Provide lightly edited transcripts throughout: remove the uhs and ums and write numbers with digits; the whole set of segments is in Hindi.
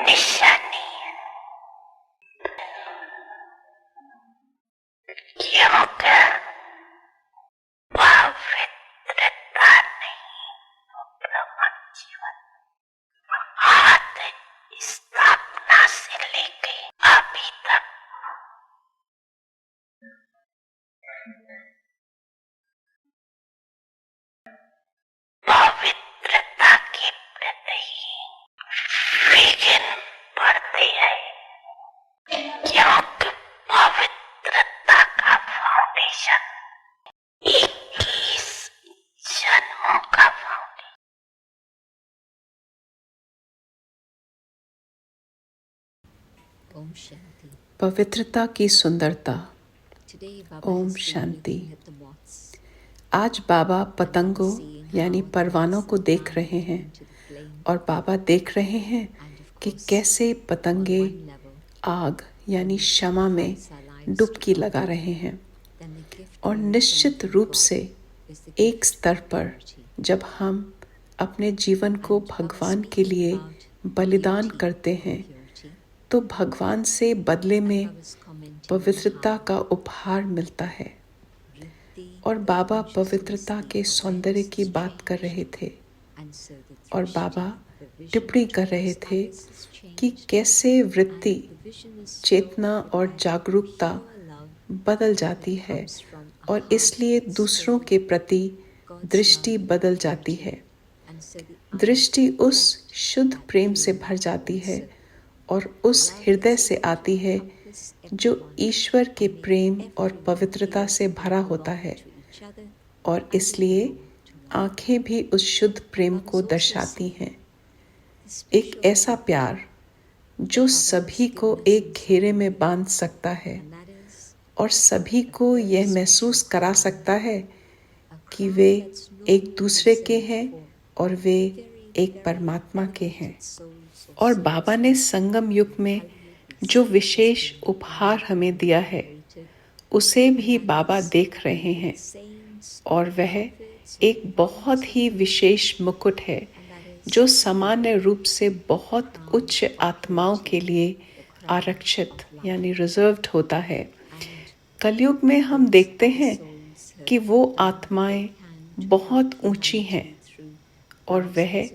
निशानी क्योंकि पवित्रता नहीं ब्रह्म जीवन आदि स्थापना से लेके अभी तक पवित्रता के प्रति विघ्न पड़ते हैं, क्योंकि पवित्रता का फाउंडेशन 21 जन्मों का फाउंडेशन। ओम शांति। पवित्रता की सुंदरता। ओम शांति। आज बाबा पतंगों यानी परवानों को देख रहे हैं और बाबा देख रहे हैं कि कैसे पतंगे आग यानी शमा में डुबकी लगा रहे हैं। और निश्चित रूप से एक स्तर पर जब हम अपने जीवन को भगवान के लिए बलिदान करते हैं तो भगवान से बदले में पवित्रता का उपहार मिलता है। और बाबा पवित्रता के सौंदर्य की बात कर रहे थे और बाबा टिप्पणी कर रहे थे कि कैसे वृत्ति, चेतना और जागरूकता बदल जाती है और इसलिए दूसरों के प्रति दृष्टि बदल जाती है। दृष्टि उस शुद्ध प्रेम से भर जाती है और उस हृदय से आती है जो ईश्वर के प्रेम और पवित्रता से भरा होता है, और इसलिए आंखें भी उस शुद्ध प्रेम को दर्शाती हैं। एक ऐसा प्यार जो सभी को एक घेरे में बांध सकता है और सभी को यह महसूस करा सकता है कि वे एक दूसरे के हैं और वे एक परमात्मा के हैं। और बाबा ने संगम युग में जो विशेष उपहार हमें दिया है उसे भी बाबा देख रहे हैं, और वह एक बहुत ही विशेष मुकुट है जो सामान्य रूप से बहुत उच्च आत्माओं के लिए आरक्षित यानी रिजर्व्ड होता है। कलयुग में हम देखते हैं कि वो आत्माएं बहुत ऊंची हैं और वह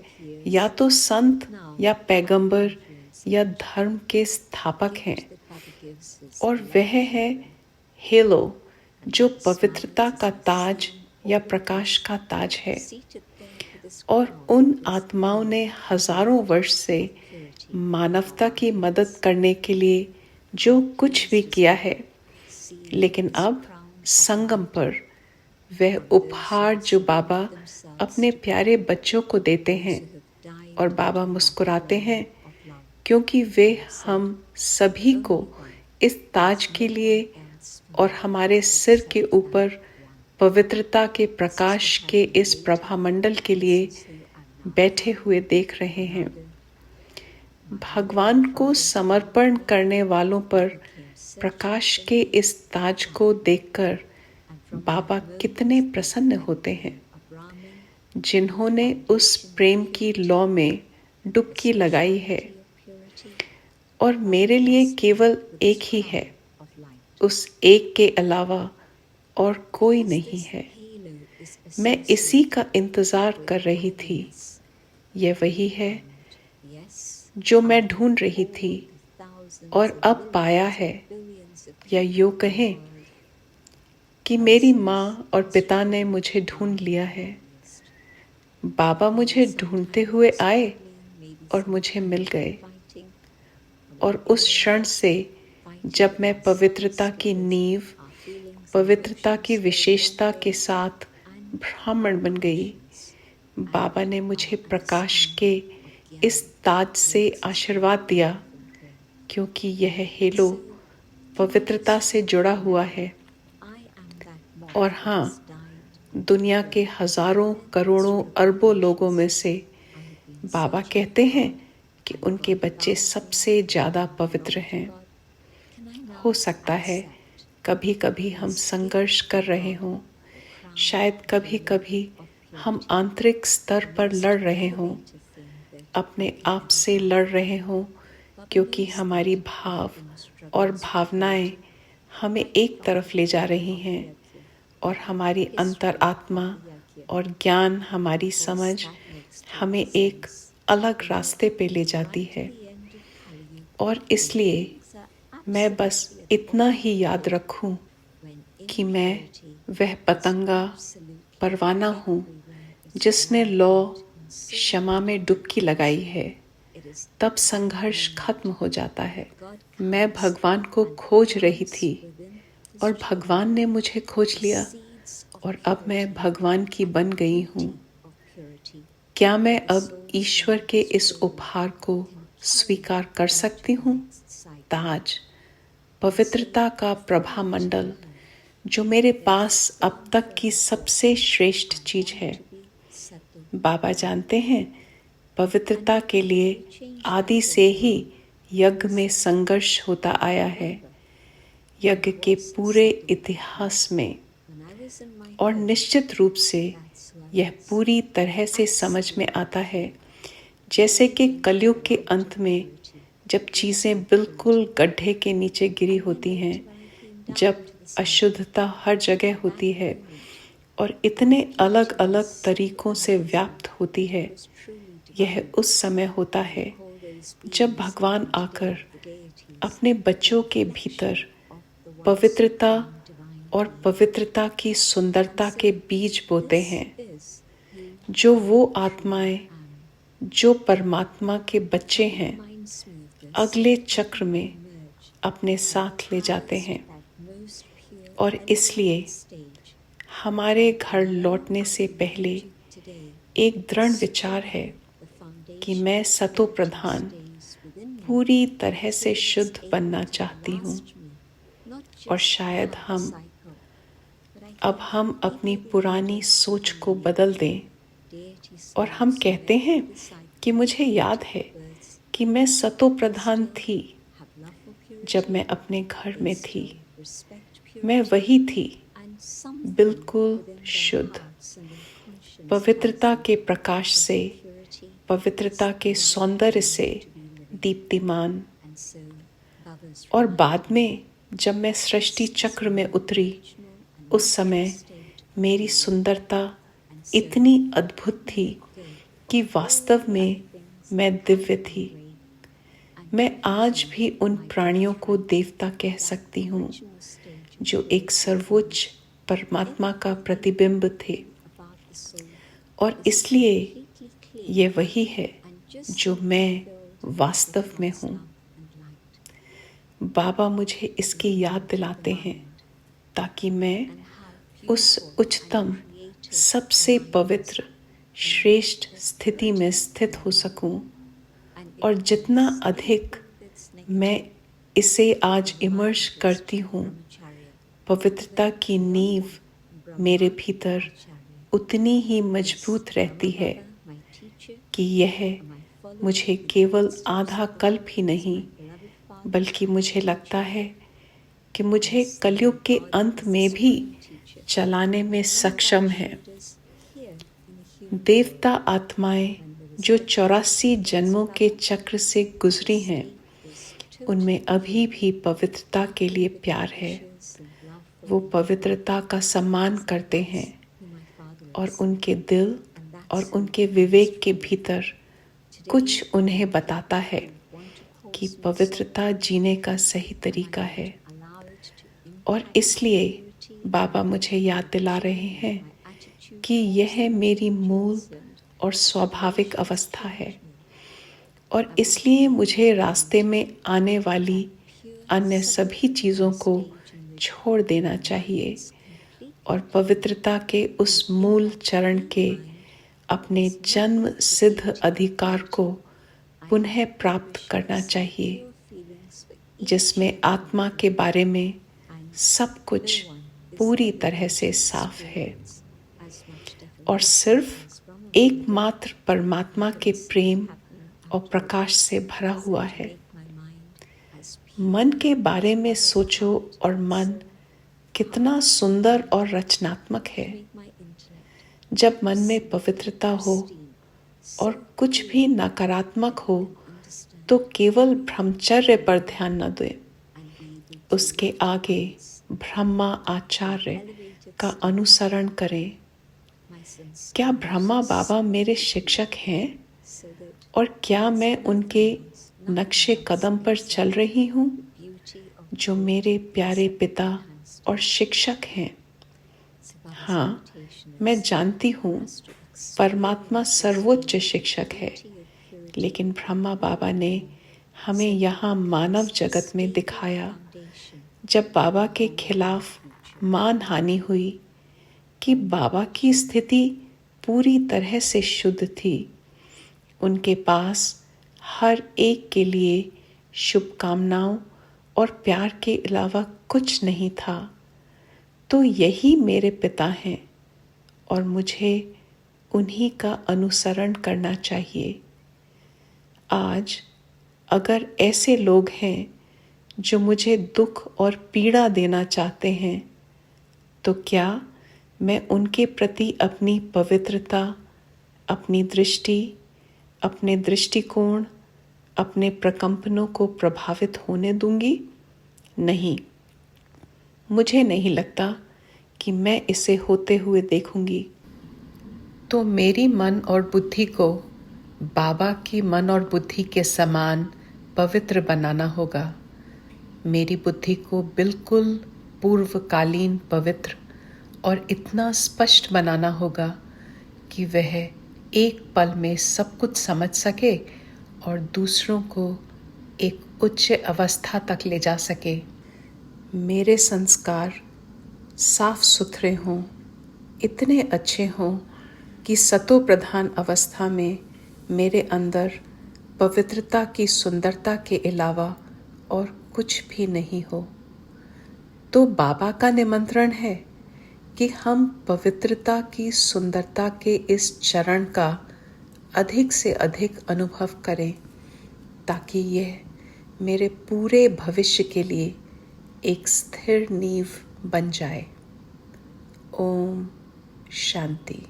या तो संत या पैगंबर या धर्म के स्थापक हैं, और वह है हेलो जो पवित्रता का ताज या प्रकाश का ताज है। और उन आत्माओं ने हजारों वर्ष से मानवता की मदद करने के लिए जो कुछ भी किया है, लेकिन अब संगम पर वह उपहार जो बाबा अपने प्यारे बच्चों को देते हैं, और बाबा मुस्कुराते हैं क्योंकि वे हम सभी को इस ताज के लिए और हमारे सिर के ऊपर पवित्रता के प्रकाश के इस प्रभामंडल के लिए बैठे हुए देख रहे हैं। भगवान को समर्पण करने वालों पर प्रकाश के इस ताज को देखकर बाबा कितने प्रसन्न होते हैं। जिन्होंने उस प्रेम की लौ में डुबकी लगाई है, और मेरे लिए केवल एक ही है, उस एक के अलावा और कोई नहीं है। मैं इसी का इंतजार कर रही थी। यह वही है जो मैं ढूंढ रही थी और अब पाया है, या यूं कहें कि मेरी माँ और पिता ने मुझे ढूंढ लिया है। बाबा मुझे ढूंढते हुए आए और मुझे मिल गए, और उस क्षण से जब मैं पवित्रता की नींव, पवित्रता की विशेषता के साथ ब्राह्मण बन गई, बाबा ने मुझे प्रकाश के इस ताज से आशीर्वाद दिया, क्योंकि यह हेलो पवित्रता से जुड़ा हुआ है। और हाँ, दुनिया के हजारों करोड़ों अरबों लोगों में से बाबा कहते हैं कि उनके बच्चे सबसे ज़्यादा पवित्र हैं। हो सकता है कभी कभी हम संघर्ष कर रहे हों, शायद कभी कभी हम आंतरिक स्तर पर लड़ रहे हों, अपने आप से लड़ रहे हों क्योंकि हमारी भाव और भावनाएं हमें एक तरफ ले जा रही हैं और हमारी अंतरात्मा और ज्ञान, हमारी समझ हमें एक अलग रास्ते पे ले जाती है। और इसलिए मैं बस इतना ही याद रखूं कि मैं वह पतंगा परवाना हूँ जिसने लौ क्षमा में डुबकी लगाई है, तब संघर्ष खत्म हो जाता है। मैं भगवान को खोज रही थी और भगवान ने मुझे खोज लिया और अब मैं भगवान की बन गई हूँ। क्या मैं अब ईश्वर के इस उपहार को स्वीकार कर सकती हूँ? ताज, पवित्रता का प्रभा मंडल, जो मेरे पास अब तक की सबसे श्रेष्ठ चीज है। बाबा जानते हैं, पवित्रता के लिए आदि से ही यज्ञ में संघर्ष होता आया है, यज्ञ के पूरे इतिहास में। और निश्चित रूप से यह पूरी तरह से समझ में आता है, जैसे कि कलयुग के अंत में जब चीज़ें बिल्कुल गड्ढे के नीचे गिरी होती हैं, जब अशुद्धता हर जगह होती है और इतने अलग अलग तरीकों से व्याप्त होती है। यह उस समय होता है जब भगवान आकर अपने बच्चों के भीतर पवित्रता और पवित्रता की सुंदरता के बीज बोते हैं, जो वो आत्माएं जो परमात्मा के बच्चे हैं अगले चक्र में अपने साथ ले जाते हैं। और इसलिए हमारे घर लौटने से पहले एक दृढ़ विचार है कि मैं सतो प्रधान पूरी तरह से शुद्ध बनना चाहती हूँ। और शायद हम अपनी पुरानी सोच को बदल दें और हम कहते हैं कि मुझे याद है कि मैं सतो प्रधान थी जब मैं अपने घर में थी। मैं वही थी, बिल्कुल शुद्ध, पवित्रता के प्रकाश से, पवित्रता के सौंदर्य से दीप्तिमान। और बाद में जब मैं सृष्टि चक्र में उतरी, उस समय मेरी सुंदरता इतनी अद्भुत थी कि वास्तव में मैं दिव्य थी। मैं आज भी उन प्राणियों को देवता कह सकती हूँ जो एक सर्वोच्च परमात्मा का प्रतिबिंब थे। और इसलिए ये वही है जो मैं वास्तव में हूँ। बाबा मुझे इसकी याद दिलाते हैं ताकि मैं उस उच्चतम, सबसे पवित्र, श्रेष्ठ स्थिति में स्थित हो सकूं। और जितना अधिक मैं इसे आज इमर्ज करती हूँ, पवित्रता की नींव मेरे भीतर उतनी ही मजबूत रहती है कि यह मुझे केवल आधा कल्प ही नहीं, बल्कि मुझे लगता है कि मुझे कलयुग के अंत में भी चलाने में सक्षम है। देवता आत्माएं जो 84 जन्मों के चक्र से गुजरी हैं, उनमें अभी भी पवित्रता के लिए प्यार है। वो पवित्रता का सम्मान करते हैं और उनके दिल और उनके विवेक के भीतर कुछ उन्हें बताता है कि पवित्रता जीने का सही तरीका है। और इसलिए बाबा मुझे याद दिला रहे हैं कि यह मेरी मूल और स्वाभाविक अवस्था है। और इसलिए मुझे रास्ते में आने वाली अन्य सभी चीज़ों को छोड़ देना चाहिए और पवित्रता के उस मूल चरण के अपने जन्म सिद्ध अधिकार को पुनः प्राप्त करना चाहिए, जिसमें आत्मा के बारे में सब कुछ पूरी तरह से साफ है और सिर्फ एकमात्र परमात्मा के प्रेम और प्रकाश से भरा हुआ है। मन के बारे में सोचो और मन कितना सुंदर और रचनात्मक है। जब मन में पवित्रता हो और कुछ भी नकारात्मक हो, तो केवल ब्रह्मचर्य पर ध्यान न दें, उसके आगे ब्रह्मा आचार्य का अनुसरण करें। क्या ब्रह्मा बाबा मेरे शिक्षक हैं और क्या मैं उनके नक्शे कदम पर चल रही हूँ, जो मेरे प्यारे पिता और शिक्षक हैं? हाँ, मैं जानती हूँ परमात्मा सर्वोच्च शिक्षक है, लेकिन ब्रह्मा बाबा ने हमें यहाँ मानव जगत में दिखाया जब बाबा के खिलाफ मानहानि हुई कि बाबा की स्थिति पूरी तरह से शुद्ध थी। उनके पास हर एक के लिए शुभकामनाओं और प्यार के अलावा कुछ नहीं था। तो यही मेरे पिता हैं और मुझे उन्हीं का अनुसरण करना चाहिए। आज अगर ऐसे लोग हैं जो मुझे दुख और पीड़ा देना चाहते हैं, तो क्या मैं उनके प्रति अपनी पवित्रता, अपनी दृष्टि, अपने दृष्टिकोण, अपने प्रकंपनों को प्रभावित होने दूंगी? नहीं, मुझे नहीं लगता कि मैं इसे होते हुए देखूंगी। तो मेरी मन और बुद्धि को बाबा की मन और बुद्धि के समान पवित्र बनाना होगा। मेरी बुद्धि को बिल्कुल पूर्वकालीन पवित्र और इतना स्पष्ट बनाना होगा कि वह एक पल में सब कुछ समझ सके और दूसरों को एक उच्च अवस्था तक ले जा सके। मेरे संस्कार साफ सुथरे हों, इतने अच्छे हों कि सतो प्रधान अवस्था में मेरे अंदर पवित्रता की सुंदरता के अलावा और कुछ भी नहीं हो। तो बाबा का निमंत्रण है कि हम पवित्रता की सुंदरता के इस चरण का अधिक से अधिक अनुभव करें, ताकि यह मेरे पूरे भविष्य के लिए एक स्थिर नींव बन जाए। ओम शांति।